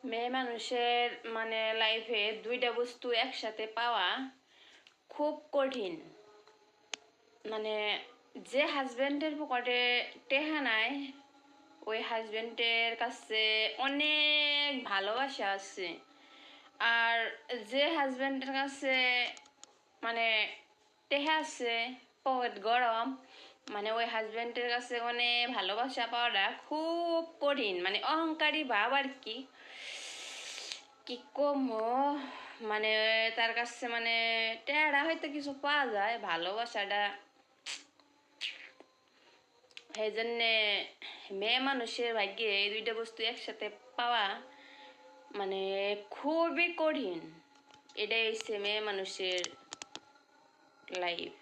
মেয়ে মানুষের মানে লাইফে দুইটা বস্তু একসাথে পাওয়া খুব কঠিন। মানে যে হাজবেন্ডের পকেটে টেহা নাই ওই হাজবেন্ডের কাছে অনেক ভালোবাসা আছে, আর যে হাজবেন্ডের কাছে মানে টেহা আছে পকেট গরম, মানে ওই হাজবেন্ডের কাছে মানে ভালোবাসা পাওয়াটা খুব কঠিন। মানে অহংকারী ভাব আর কি কি কম। মানে তার কাছে মানে টেহারা হয়তো কিছু পাওয়া যায়, ভালোবাসাটা সেই জন্যে মেয়ে মানুষের ভাগ্যে এই দুইটা বস্তু একসাথে পাওয়া মানে খুবই কঠিন। এটাই হচ্ছে মেয়ে মানুষের লাইফ।